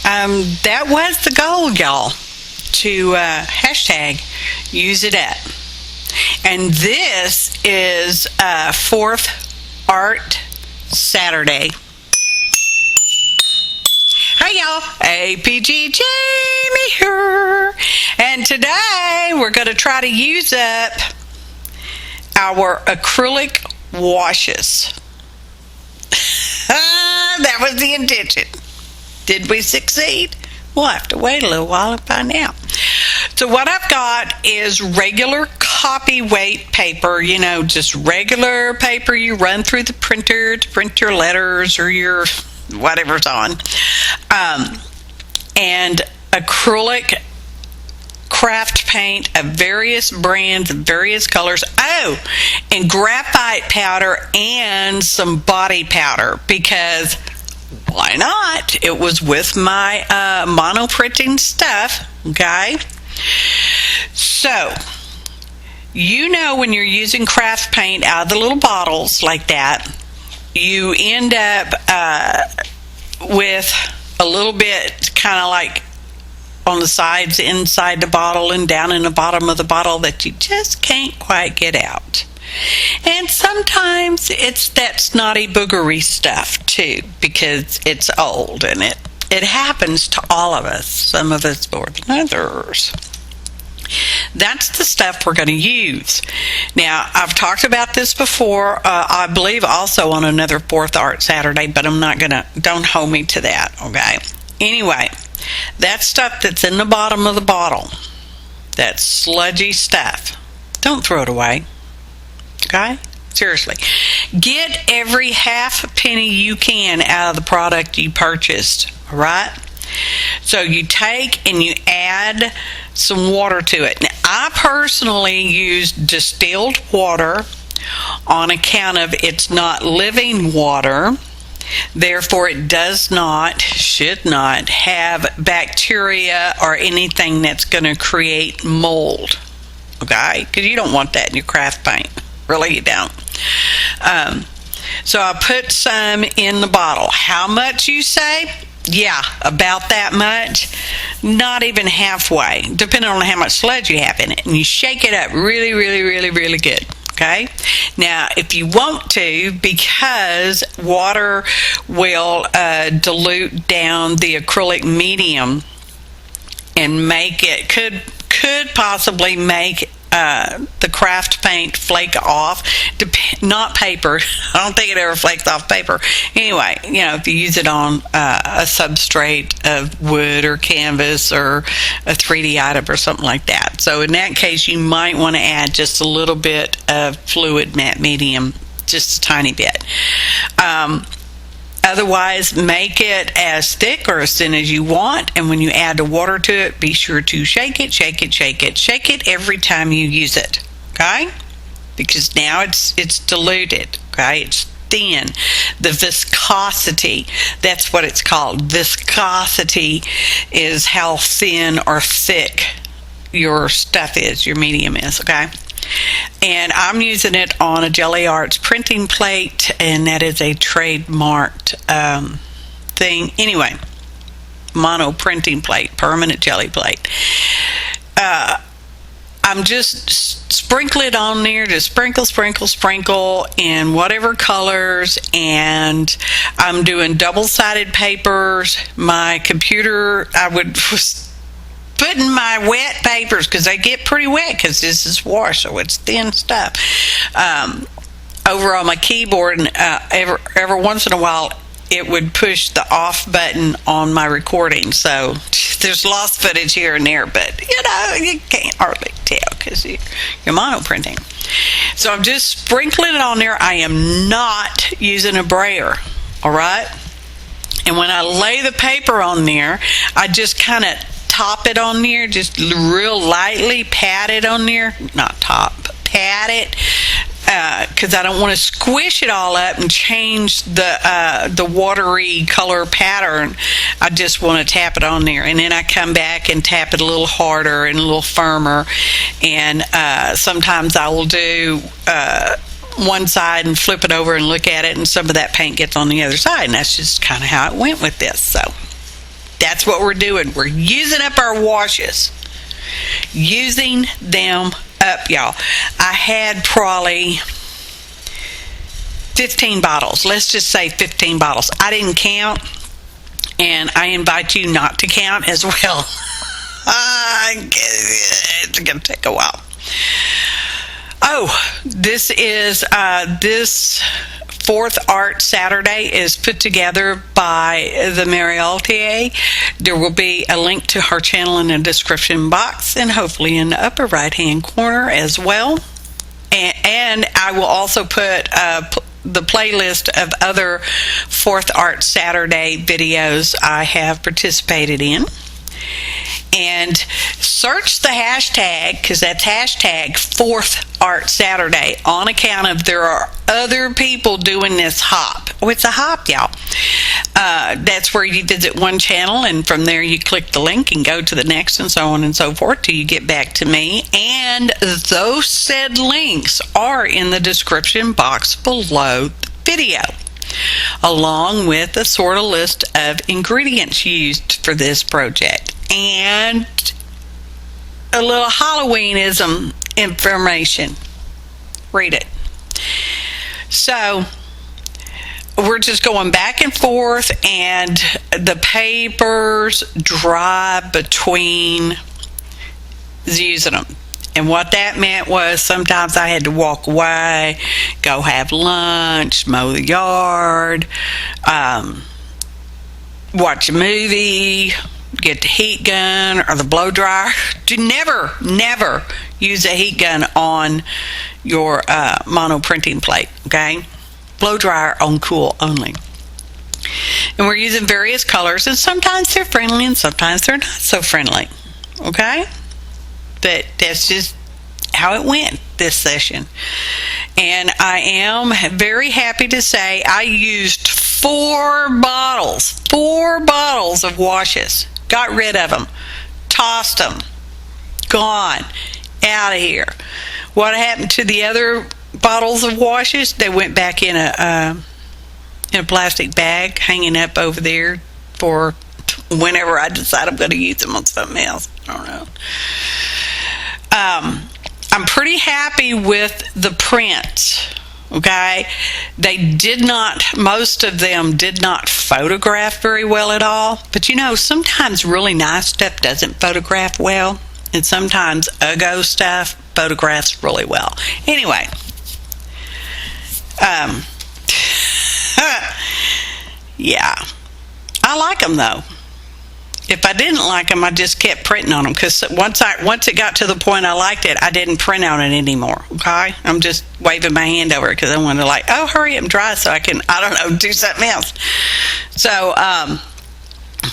that was the goal, y'all, to hashtag use it up. And this is 4th Art Saturday. Hey y'all, APG Jamie here. And today we're going to try to use up our acrylic washes. That was the intention. Did we succeed? We'll have to wait a little while and find out. So what I've got is regular copy weight paper, you know, just regular paper you run through the printer to print your letters or your whatever's on. And acrylic craft paint of various brands, various colors. Oh, and graphite powder and some body powder, because why not? It was with my mono printing stuff, okay? So, you know, when you're using craft paint out of the little bottles like that, you end up with a little bit kind of like on the sides inside the bottle and down in the bottom of the bottle that you just can't quite get out. And sometimes it's that snotty boogery stuff too, because it's old, and it happens to all of us, some of us more than others. That's the stuff we're going to use. Now, I've talked about this before, I believe also on another 4th Art Saturday, but I'm not going to, don't hold me to that, okay? Anyway, that stuff that's in the bottom of the bottle, that sludgy stuff, don't throw it away, okay? Seriously. Get every half penny you can out of the product you purchased, all right? So you take and you add some water to it. Now, I personally use distilled water on account of it's not living water. Therefore, it does not, should not have bacteria or anything that's going to create mold. Okay? Because you don't want that in your craft paint. Really, you don't. So I put some in the bottle. How much, you say? Yeah, about that much. Not even halfway, depending on how much sludge you have in it. And you shake it up really, really, really, really good. Okay? Now, if you want to, because water will dilute down the acrylic medium and make it, could possibly make the craft paint flake off, not paper. I don't think it ever flakes off paper. Anyway, you know, if you use it on a substrate of wood or canvas or a 3D item or something like that. So in that case, you might want to add just a little bit of fluid matte medium, just a tiny bit. Otherwise, make it as thick or as thin as you want, and when you add the water to it, be sure to shake it, shake it, shake it, shake it every time you use it, okay? Because now it's diluted, okay? It's thin. The viscosity, that's what it's called. Viscosity is how thin or thick your stuff is, your medium is, okay? And I'm using it on a Gelli Arts printing plate, and that is a trademarked thing. Anyway, mono printing plate, permanent jelly plate. I'm just sprinkle it on there, just sprinkle, sprinkle, sprinkle in whatever colors, and I'm doing double-sided papers. My computer, I would putting my wet papers, because they get pretty wet because this is wash, so it's thin stuff, over on my keyboard, and every once in a while it would push the off button on my recording, so there's lost footage here and there, but you know, you can't hardly tell because you're mono printing. So I'm just sprinkling it on there. I am not using a brayer, all right? And when I lay the paper on there, I just kind of top it on there, just real lightly pat it on there, not top, pat it, because I don't want to squish it all up and change the watery color pattern. I just want to tap it on there, and then I come back and tap it a little harder and a little firmer, and sometimes I will do one side and flip it over and look at it, and some of that paint gets on the other side, and that's just kind of how it went with this. So That's what we're doing. We're using up our washes. Using them up, y'all. I had probably 15 bottles. Let's just say 15 bottles. I didn't count, and I invite you not to count as well. It's going to take a while. Oh, this is this fourth Art Saturday is put together by the APG. There will be a link to her channel in the description box, and hopefully in the upper right hand corner as well. And I will also put the playlist of other fourth Art Saturday videos I have participated in. And search the hashtag, because that's hashtag fourth Art Saturday, on account of there are other people doing this hop. Oh, it's a hop, y'all. That's where you visit one channel, and from there you click the link and go to the next, and so on and so forth till you get back to me. And those said links are in the description box below the video, along with a sort of list of ingredients used for this project and a little Halloweenism information. Read it. So we're just going back and forth, and the papers dry between using them. And what that meant was sometimes I had to walk away, go have lunch, mow the yard, watch a movie, get the heat gun or the blow dryer. Do never use a heat gun on your mono printing plate, okay? Blow dryer on cool only. And we're using various colors, and sometimes they're friendly and sometimes they're not so friendly, okay? But that's just how it went this session. And I am very happy to say I used 4 bottles of washes. Got rid of them, tossed them, gone, out of here. What happened to the other bottles of washes? They went back in a plastic bag, hanging up over there for whenever I decide I'm going to use them on something else. I don't know. I'm pretty happy with the prints. Okay, most of them did not photograph very well at all. But you know, sometimes really nice stuff doesn't photograph well, and sometimes uggo stuff photographs really well. Anyway, yeah, I like them though. If I didn't like them, I just kept printing on them, because once it got to the point I liked it, I didn't print on it anymore. Okay, I'm just waving my hand over it because I wanted to hurry up and dry so I can, do something else. So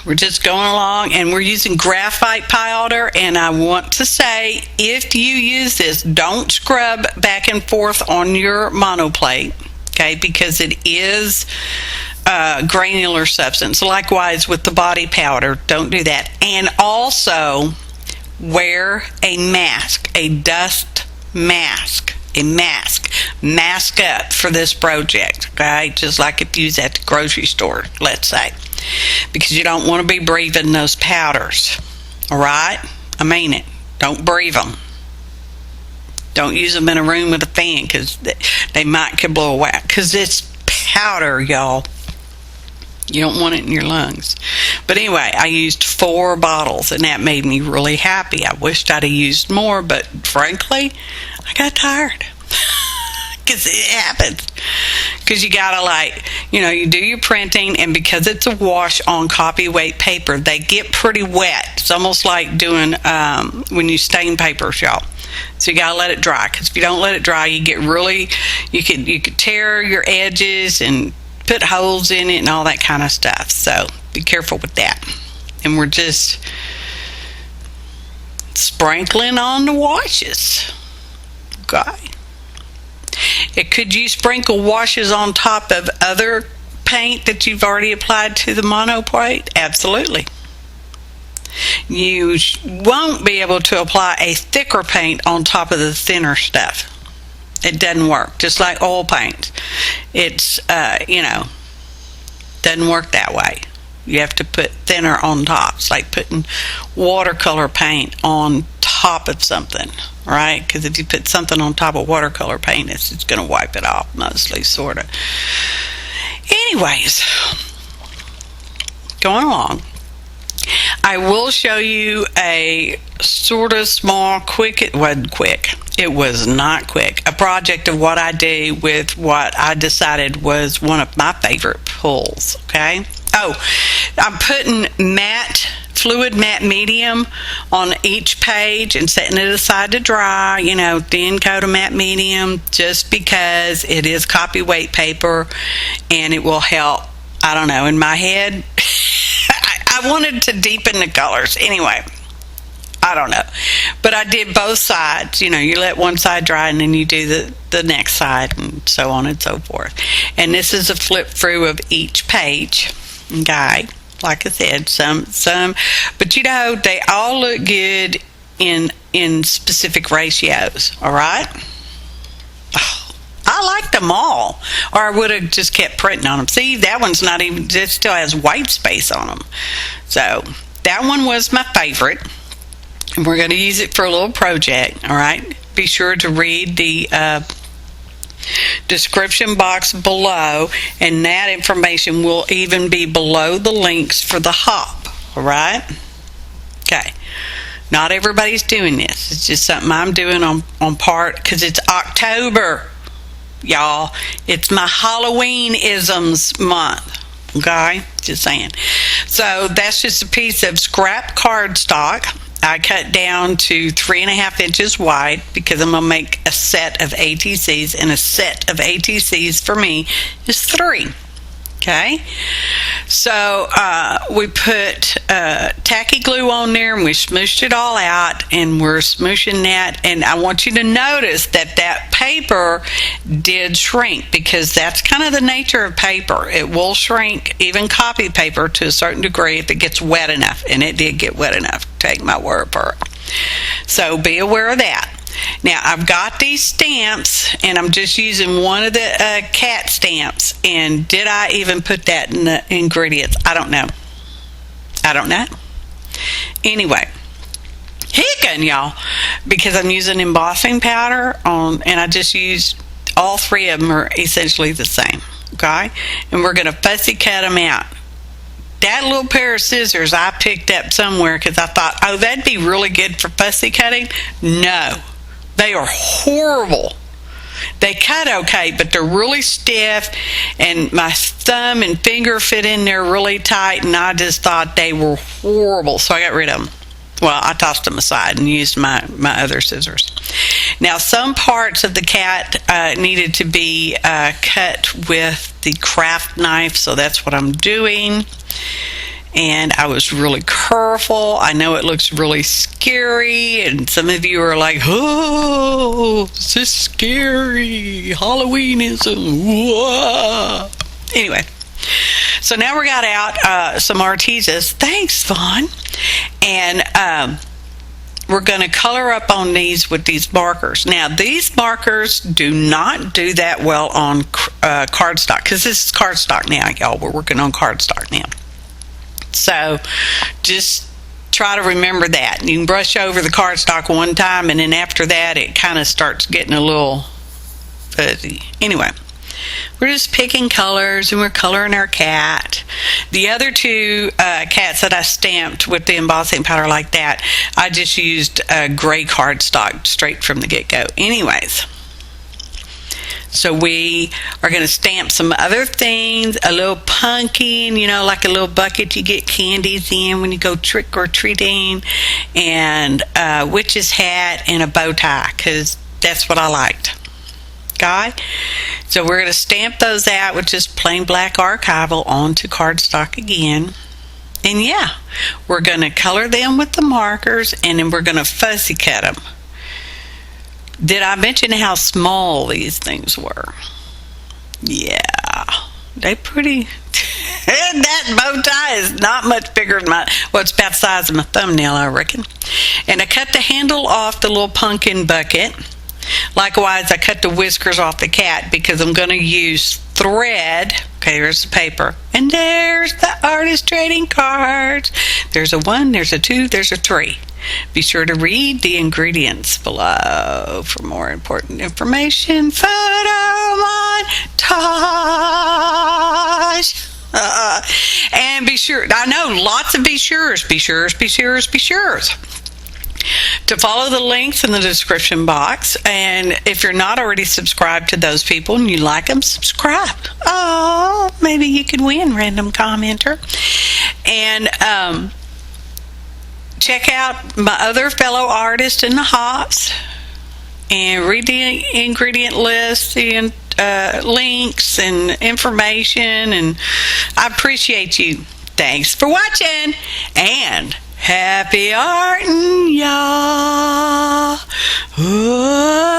we're just going along, and we're using graphite powder. And I want to say, if you use this, don't scrub back and forth on your monoplate, okay, because it is granular substance. Likewise with the body powder, don't do that. And also wear a mask, a dust mask, mask up for this project, okay? Just like if you use at the grocery store, let's say, because you don't want to be breathing those powders. All right, I mean it. Don't breathe them. Don't use them in a room with a fan, because they could blow away, because it's powder, y'all. You don't want it in your lungs. But anyway, I used 4 bottles, and that made me really happy. I wished I'd have used more, but frankly, I got tired. Because it happens. Because you gotta you do your printing, and because it's a wash on copy-weight paper, they get pretty wet. It's almost like doing when you stain papers, y'all. So you gotta let it dry, because if you don't let it dry, you get really, you could tear your edges and put holes in it and all that kind of stuff. So be careful with that. And we're just sprinkling on the washes. Okay. Could you sprinkle washes on top of other paint that you've already applied to the monoplate? Absolutely. You won't be able to apply a thicker paint on top of the thinner stuff. It doesn't work. Just like oil paint, it's doesn't work that way. You have to put thinner on top. It's like putting watercolor paint on top of something, right? Because if you put something on top of watercolor paint, it's going to wipe it off, mostly, sort of. Anyways, going along, I will show you a sort of small, quick, it wasn't quick, it was not quick, a project of what I do with what I decided was one of my favorite pulls, okay? Oh, I'm putting fluid matte medium on each page and setting it aside to dry, you know, thin coat of matte medium, just because it is copy-weight paper and it will help. I don't know, in my head, I wanted to deepen the colors. Anyway, I don't know. But I did both sides. You know, you let one side dry and then you do the next side and so on and so forth. And this is a flip through of each page. Okay, like I said, some, but you know, they all look good in specific ratios, all right? Oh, I like them all, or I would have just kept printing on them. See, that one's not even, it still has white space on them. So that one was my favorite, and we're going to use it for a little project, all right? Be sure to read the description box below, and that information will even be below the links for the hop, all right? Okay, not everybody's doing this. It's just something I'm doing on part, because it's October, y'all. It's my Halloweenisms month, okay? Just saying. So that's just a piece of scrap cardstock. I cut down to 3.5 inches wide because I'm going to make a set of ATCs, and a set of ATCs for me is 3. Okay, so we put tacky glue on there, and we smooshed it all out, and we're smooshing that. And I want you to notice that paper did shrink, because that's kind of the nature of paper. It will shrink, even copy paper, to a certain degree if it gets wet enough, and it did get wet enough, take my word for it. So be aware of that. Now, I've got these stamps, and I'm just using one of the cat stamps. And did I even put that in the ingredients? I don't know. Anyway, hickin', y'all, because I'm using embossing powder on, and I just used, all 3 of them are essentially the same, okay? And we're going to fussy cut them out. That little pair of scissors I picked up somewhere because I thought, oh, that'd be really good for fussy cutting. No. They are horrible. They cut okay, but they're really stiff, and my thumb and finger fit in there really tight, and I just thought they were horrible, so I got rid of them. Well, I tossed them aside and used my other scissors. Now, some parts of the cat needed to be cut with the craft knife, so that's what I'm doing. And I was really careful. I know it looks really scary, and some of you are like, oh, this is scary, Halloweenism. Whoa. Anyway, so now we got out some artezas. Thanks, Vaughn. And we're going to color up on these with these markers. Now, these markers do not do that well on cardstock, because this is cardstock now, y'all. We're working on cardstock now. So just try to remember that. You can brush over the cardstock one time, and then after that it kind of starts getting a little fuzzy. Anyway, we're just picking colors, and we're coloring our cat. The other 2 cats that I stamped with the embossing powder like that, I just used gray cardstock straight from the get-go. Anyways, so we are going to stamp some other things, a little pumpkin, you know, like a little bucket you get candies in when you go trick-or-treating, and a witch's hat and a bow tie, because that's what I liked. Okay? So we're going to stamp those out with just plain black archival onto cardstock again. And yeah, we're going to color them with the markers, and then we're going to fussy cut them. Did I mention how small these things were? Yeah, they pretty. That bow tie is not much bigger than my, well, it's about the size of my thumbnail, I reckon. And I cut the handle off the little pumpkin bucket. Likewise, I cut the whiskers off the cat, because I'm going to use thread. Okay, there's the paper. And there's the artist trading cards. There's a 1, there's a 2, there's a 3. Be sure to read the ingredients below for more important information. Photo montage. And be sure, I know lots of be sure's, to follow the links in the description box. And if you're not already subscribed to those people and you like them, subscribe. Oh, maybe you could win, random commenter. And check out my other fellow artists in the hops and read the ingredient list, the links and information. And I appreciate you. Thanks for watching, and happy artin', y'all. Oh.